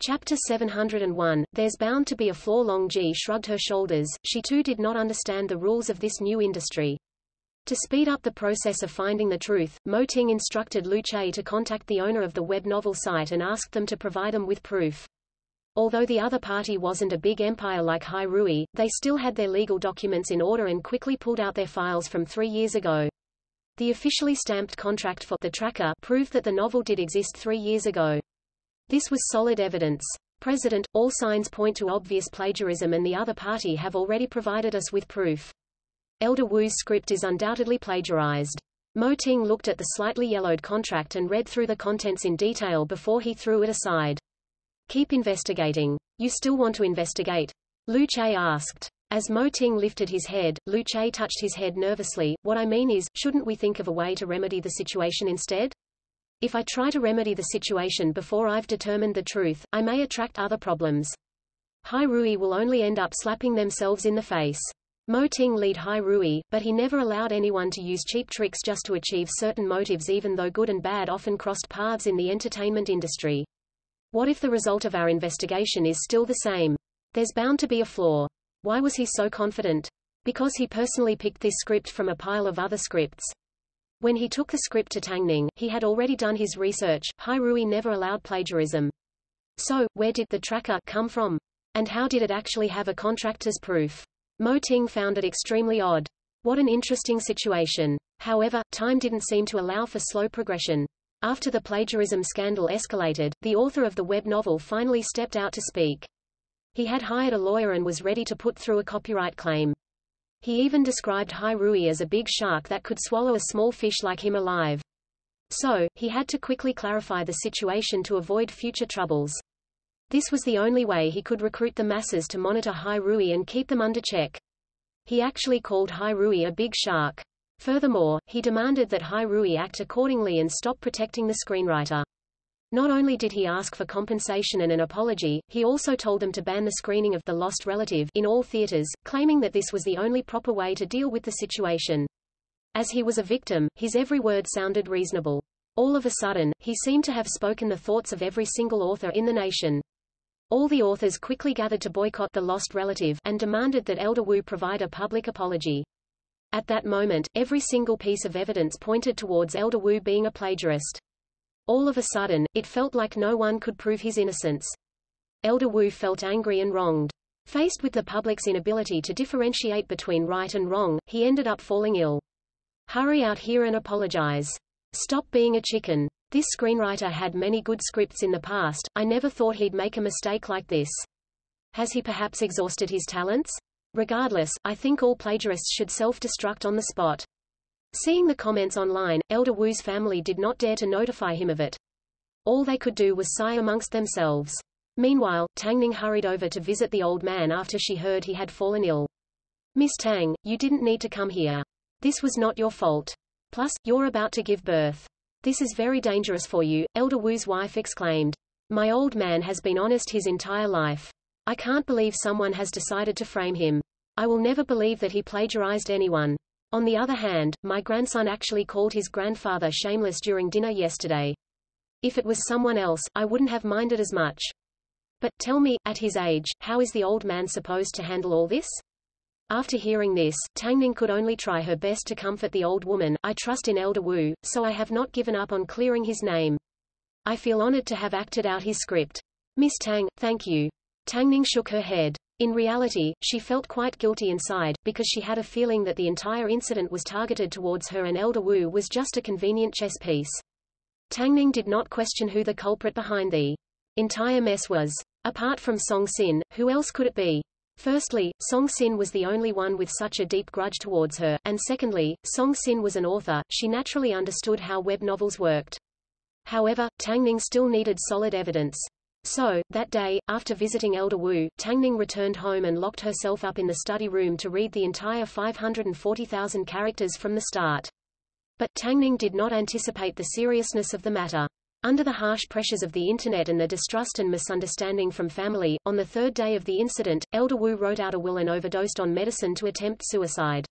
Chapter 701, There's Bound to Be a Flaw. Long Ji shrugged her shoulders, she too did not understand the rules of this new industry. To speed up the process of finding the truth, Mo Ting instructed Lu Che to contact the owner of the web novel site and ask them to provide them with proof. Although the other party wasn't a big empire like Hai Rui, they still had their legal documents in order and quickly pulled out their files from 3 years ago. The officially stamped contract for the tracker proved that the novel did exist 3 years ago. This was solid evidence. President, all signs point to obvious plagiarism and the other party have already provided us with proof. Elder Wu's script is undoubtedly plagiarized. Mo Ting looked at the slightly yellowed contract and read through the contents in detail before he threw it aside. Keep investigating. You still want to investigate? Lu Che asked. As Mo Ting lifted his head, Lu Che touched his head nervously. What I mean is, shouldn't we think of a way to remedy the situation instead? If I try to remedy the situation before I've determined the truth, I may attract other problems. Hai Rui will only end up slapping themselves in the face. Mo Ting led Hai Rui, but he never allowed anyone to use cheap tricks just to achieve certain motives, even though good and bad often crossed paths in the entertainment industry. What if the result of our investigation is still the same? There's bound to be a flaw. Why was he so confident? Because he personally picked this script from a pile of other scripts. When he took the script to Tangning, he had already done his research. Hai Rui never allowed plagiarism. So, where did the tracker come from? And how did it actually have a contract as proof? Mo Ting found it extremely odd. What an interesting situation. However, time didn't seem to allow for slow progression. After the plagiarism scandal escalated, the author of the web novel finally stepped out to speak. He had hired a lawyer and was ready to put through a copyright claim. He even described Hai Rui as a big shark that could swallow a small fish like him alive. So, he had to quickly clarify the situation to avoid future troubles. This was the only way he could recruit the masses to monitor Hai Rui and keep them under check. He actually called Hai Rui a big shark. Furthermore, he demanded that Hai Rui act accordingly and stop protecting the screenwriter. Not only did he ask for compensation and an apology, he also told them to ban the screening of The Lost Relative in all theaters, claiming that this was the only proper way to deal with the situation. As he was a victim, his every word sounded reasonable. All of a sudden, he seemed to have spoken the thoughts of every single author in the nation. All the authors quickly gathered to boycott The Lost Relative, and demanded that Elder Wu provide a public apology. At that moment, every single piece of evidence pointed towards Elder Wu being a plagiarist. All of a sudden, it felt like no one could prove his innocence. Elder Wu felt angry and wronged. Faced with the public's inability to differentiate between right and wrong, he ended up falling ill. Hurry out here and apologize. Stop being a chicken. This screenwriter had many good scripts in the past, I never thought he'd make a mistake like this. Has he perhaps exhausted his talents? Regardless, I think all plagiarists should self-destruct on the spot. Seeing the comments online, Elder Wu's family did not dare to notify him of it. All they could do was sigh amongst themselves. Meanwhile, Tangning hurried over to visit the old man after she heard he had fallen ill. Miss Tang, you didn't need to come here. This was not your fault. Plus, you're about to give birth. This is very dangerous for you, Elder Wu's wife exclaimed. My old man has been honest his entire life. I can't believe someone has decided to frame him. I will never believe that he plagiarized anyone. On the other hand, my grandson actually called his grandfather shameless during dinner yesterday. If it was someone else, I wouldn't have minded as much. But, tell me, at his age, how is the old man supposed to handle all this? After hearing this, Tangning could only try her best to comfort the old woman. I trust in Elder Wu, so I have not given up on clearing his name. I feel honored to have acted out his script. Miss Tang, thank you. Tangning shook her head. In reality, she felt quite guilty inside, because she had a feeling that the entire incident was targeted towards her and Elder Wu was just a convenient chess piece. Tangning did not question who the culprit behind the entire mess was. Apart from Song Sin, who else could it be? Firstly, Song Sin was the only one with such a deep grudge towards her, and secondly, Song Sin was an author, she naturally understood how web novels worked. However, Tangning still needed solid evidence. So, that day, after visiting Elder Wu, Tangning returned home and locked herself up in the study room to read the entire 540,000 characters from the start. But Tangning did not anticipate the seriousness of the matter. Under the harsh pressures of the internet and the distrust and misunderstanding from family, on the third day of the incident, Elder Wu wrote out a will and overdosed on medicine to attempt suicide.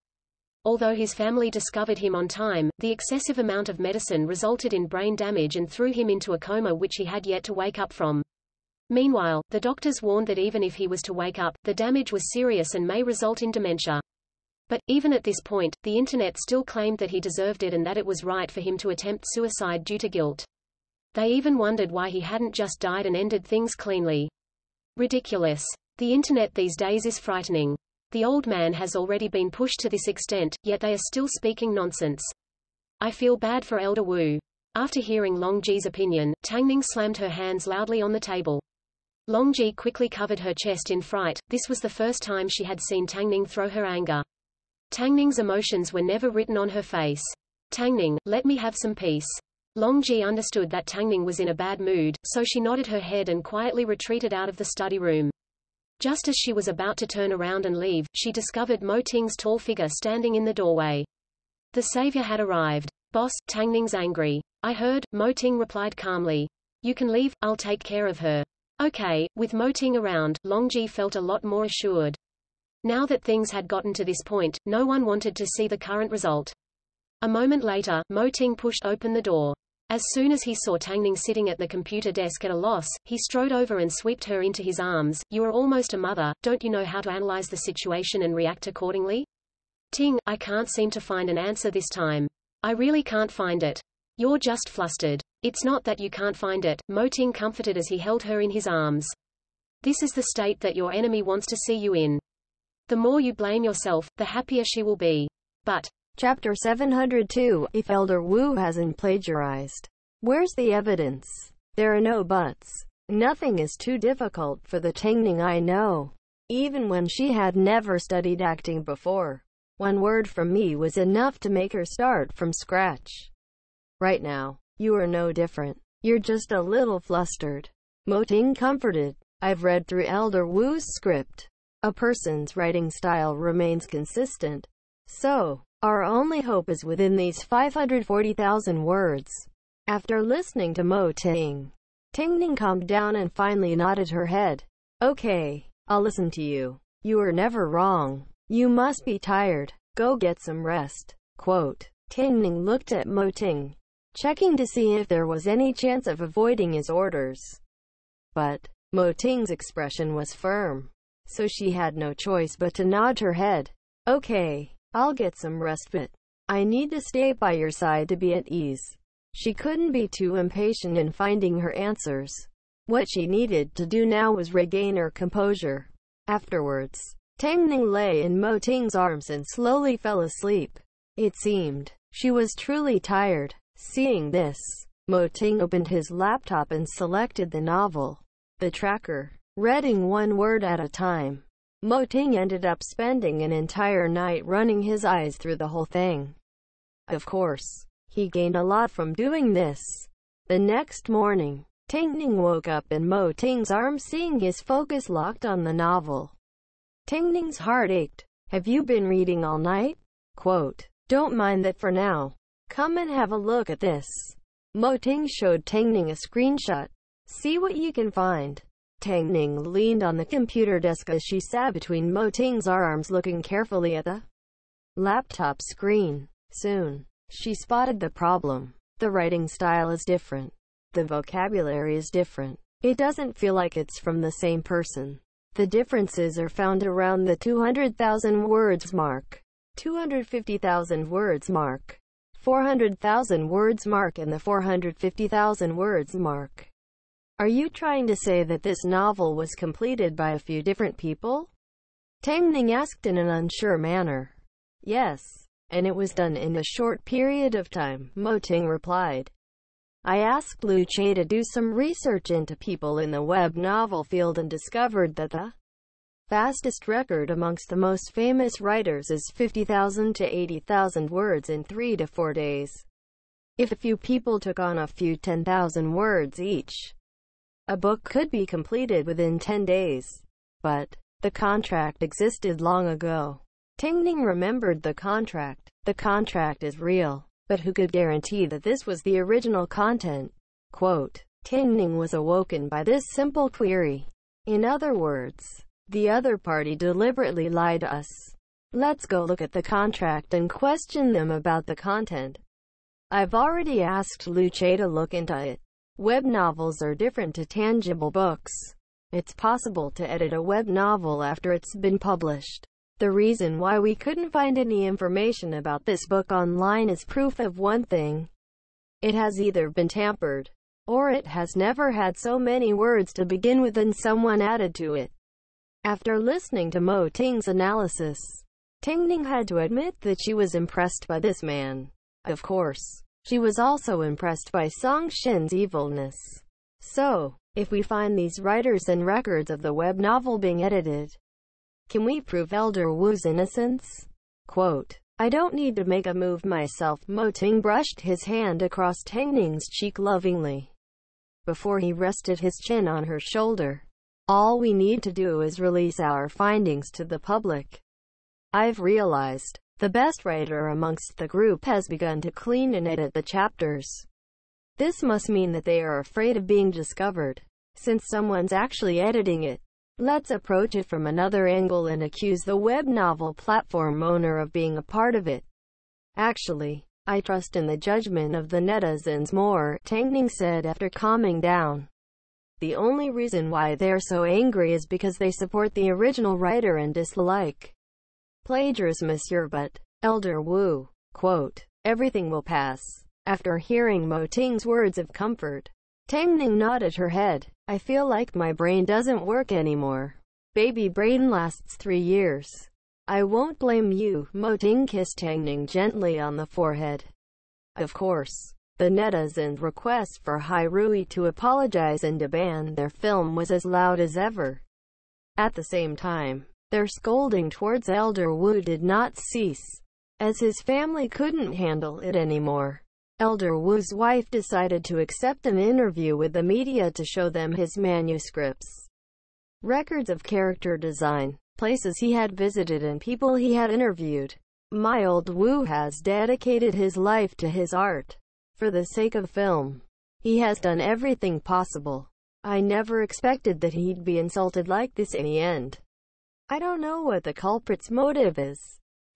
Although his family discovered him on time, the excessive amount of medicine resulted in brain damage and threw him into a coma which he had yet to wake up from. Meanwhile, the doctors warned that even if he was to wake up, the damage was serious and may result in dementia. But, even at this point, the Internet still claimed that he deserved it and that it was right for him to attempt suicide due to guilt. They even wondered why he hadn't just died and ended things cleanly. Ridiculous. The Internet these days is frightening. The old man has already been pushed to this extent, yet they are still speaking nonsense. I feel bad for Elder Wu. After hearing Long Ji's opinion, Tangning slammed her hands loudly on the table. Long Ji quickly covered her chest in fright. This was the first time she had seen Tangning throw her anger. Tangning's emotions were never written on her face. Tangning, let me have some peace. Long Ji understood that Tangning was in a bad mood, so she nodded her head and quietly retreated out of the study room. Just as she was about to turn around and leave, she discovered Mo Ting's tall figure standing in the doorway. The savior had arrived. Boss, Tangning's angry. I heard, Mo Ting replied calmly. You can leave, I'll take care of her. Okay. With Mo Ting around, Long Ji felt a lot more assured. Now that things had gotten to this point, no one wanted to see the current result. A moment later, Mo Ting pushed open the door. As soon as he saw Tangning sitting at the computer desk at a loss, he strode over and swept her into his arms. You are almost a mother, don't you know how to analyze the situation and react accordingly? Ting, I can't seem to find an answer this time. I really can't find it. You're just flustered. It's not that you can't find it, Mo Ting comforted as he held her in his arms. This is the state that your enemy wants to see you in. The more you blame yourself, the happier she will be. But Chapter 702. If Elder Wu hasn't plagiarized, where's the evidence? There are no buts. Nothing is too difficult for the Tangning I know. Even when she had never studied acting before, one word from me was enough to make her start from scratch. Right now, you are no different. You're just a little flustered. Mo Ting comforted. I've read through Elder Wu's script. A person's writing style remains consistent. So, our only hope is within these 540,000 words. After listening to Mo Ting, Tangning calmed down and finally nodded her head. Okay, I'll listen to you. You are never wrong. You must be tired. Go get some rest. Quote. Tangning looked at Mo Ting, checking to see if there was any chance of avoiding his orders. But Mo Ting's expression was firm, so she had no choice but to nod her head. Okay. I'll get some respite. I need to stay by your side to be at ease. She couldn't be too impatient in finding her answers. What she needed to do now was regain her composure. Afterwards, Tangning lay in Mo Ting's arms and slowly fell asleep. It seemed she was truly tired. Seeing this, Mo Ting opened his laptop and selected the novel, The Tracker, reading one word at a time. Mo Ting ended up spending an entire night running his eyes through the whole thing. Of course, he gained a lot from doing this. The next morning, Tangning woke up in Mo Ting's arms seeing his focus locked on the novel. Tangning's heart ached. Have you been reading all night? Quote. Don't mind that for now. Come and have a look at this. Mo Ting showed Tangning a screenshot. See what you can find. Tangning leaned on the computer desk as she sat between Mo Ting's arms looking carefully at the laptop screen. Soon, she spotted the problem. The writing style is different. The vocabulary is different. It doesn't feel like it's from the same person. The differences are found around the 200,000 words mark, 250,000 words mark, 400,000 words mark and the 450,000 words mark. Are you trying to say that this novel was completed by a few different people? Tangning asked in an unsure manner. Yes, and it was done in a short period of time, Mo Ting replied. I asked Lu Che to do some research into people in the web novel field and discovered that the fastest record amongst the most famous writers is 50,000 to 80,000 words in 3 to 4 days. If a few people took on a few 10,000 words each, a book could be completed within 10 days. But the contract existed long ago. Tangning remembered the contract. The contract is real. But who could guarantee that this was the original content? Quote. Tangning was awoken by this simple query. In other words, the other party deliberately lied to us. Let's go look at the contract and question them about the content. I've already asked Lu Che to look into it. Web novels are different to tangible books. It's possible to edit a web novel after it's been published. The reason why we couldn't find any information about this book online is proof of one thing. It has either been tampered, or it has never had so many words to begin with and someone added to it. After listening to Mo Ting's analysis, Tingning had to admit that she was impressed by this man. Of course, she was also impressed by Song Shin's evilness. So, if we find these writers and records of the web novel being edited, can we prove Elder Wu's innocence? Quote, I don't need to make a move myself. Mo Ting brushed his hand across Tingning's cheek lovingly, before he rested his chin on her shoulder. All we need to do is release our findings to the public. I've realized the best writer amongst the group has begun to clean and edit the chapters. This must mean that they are afraid of being discovered, since someone's actually editing it. Let's approach it from another angle and accuse the web novel platform owner of being a part of it. Actually, I trust in the judgment of the netizens more, Tangning said after calming down. The only reason why they're so angry is because they support the original writer and dislike plagiarism, monsieur. But, Elder Wu, quote, everything will pass. After hearing Mo Ting's words of comfort, Tangning nodded her head. I feel like my brain doesn't work anymore. Baby brain lasts 3 years. I won't blame you. Mo Ting kissed Tangning gently on the forehead. Of course, the netizens' request for Hai Rui to apologize and to ban their film was as loud as ever. At the same time, their scolding towards Elder Wu did not cease, as his family couldn't handle it anymore. Elder Wu's wife decided to accept an interview with the media to show them his manuscripts, records of character design, places he had visited and people he had interviewed. My old Wu has dedicated his life to his art. For the sake of film, he has done everything possible. I never expected that he'd be insulted like this in the end. I don't know what the culprit's motive is,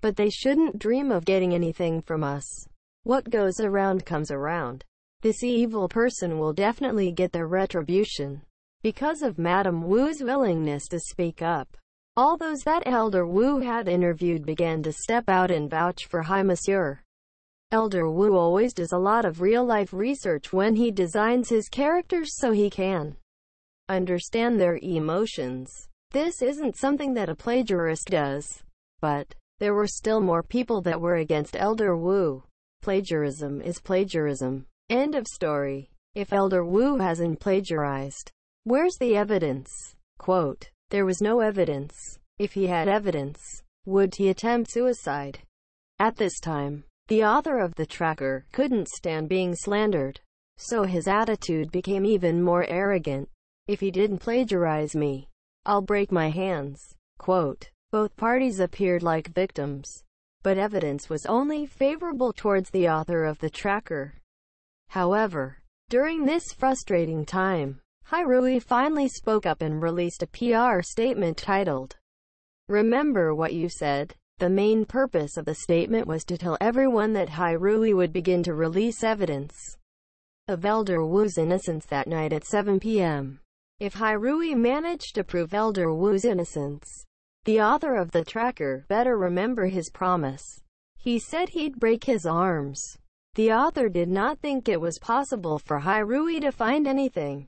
but they shouldn't dream of getting anything from us. What goes around comes around. This evil person will definitely get their retribution. Because of Madame Wu's willingness to speak up, all those that Elder Wu had interviewed began to step out and vouch for Hai Monsieur. Elder Wu always does a lot of real-life research when he designs his characters so he can understand their emotions. This isn't something that a plagiarist does. But there were still more people that were against Elder Wu. Plagiarism is plagiarism. End of story. If Elder Wu hasn't plagiarized, where's the evidence? Quote, there was no evidence. If he had evidence, would he attempt suicide? At this time, the author of the tracker couldn't stand being slandered, so his attitude became even more arrogant. If he didn't plagiarize me, I'll break my hands. Quote, both parties appeared like victims, but evidence was only favorable towards the author of the tracker. However, during this frustrating time, Hai Rui finally spoke up and released a PR statement titled, Remember What You Said. The main purpose of the statement was to tell everyone that Hai Rui would begin to release evidence of Elder Wu's innocence that night at 7 p.m. If Hai Rui managed to prove Elder Wu's innocence, the author of the tracker better remember his promise. He said he'd break his arms. The author did not think it was possible for Hai Rui to find anything,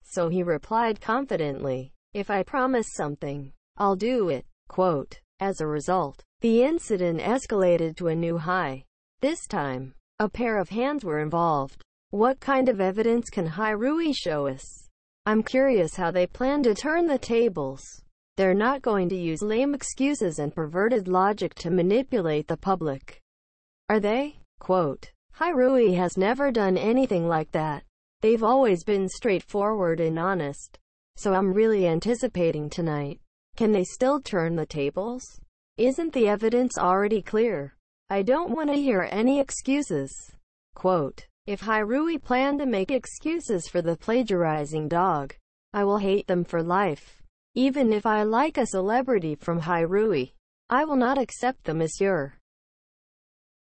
so he replied confidently, if I promise something, I'll do it. Quote, as a result, the incident escalated to a new high. This time, a pair of hands were involved. What kind of evidence can Hai Rui show us? I'm curious how they plan to turn the tables. They're not going to use lame excuses and perverted logic to manipulate the public, are they? Quote, Hai Rui has never done anything like that. They've always been straightforward and honest. So I'm really anticipating tonight. Can they still turn the tables? Isn't the evidence already clear? I don't want to hear any excuses. Quote, if Hai Rui plan to make excuses for the plagiarizing dog, I will hate them for life. Even if I like a celebrity from Hai Rui, I will not accept them, monsieur.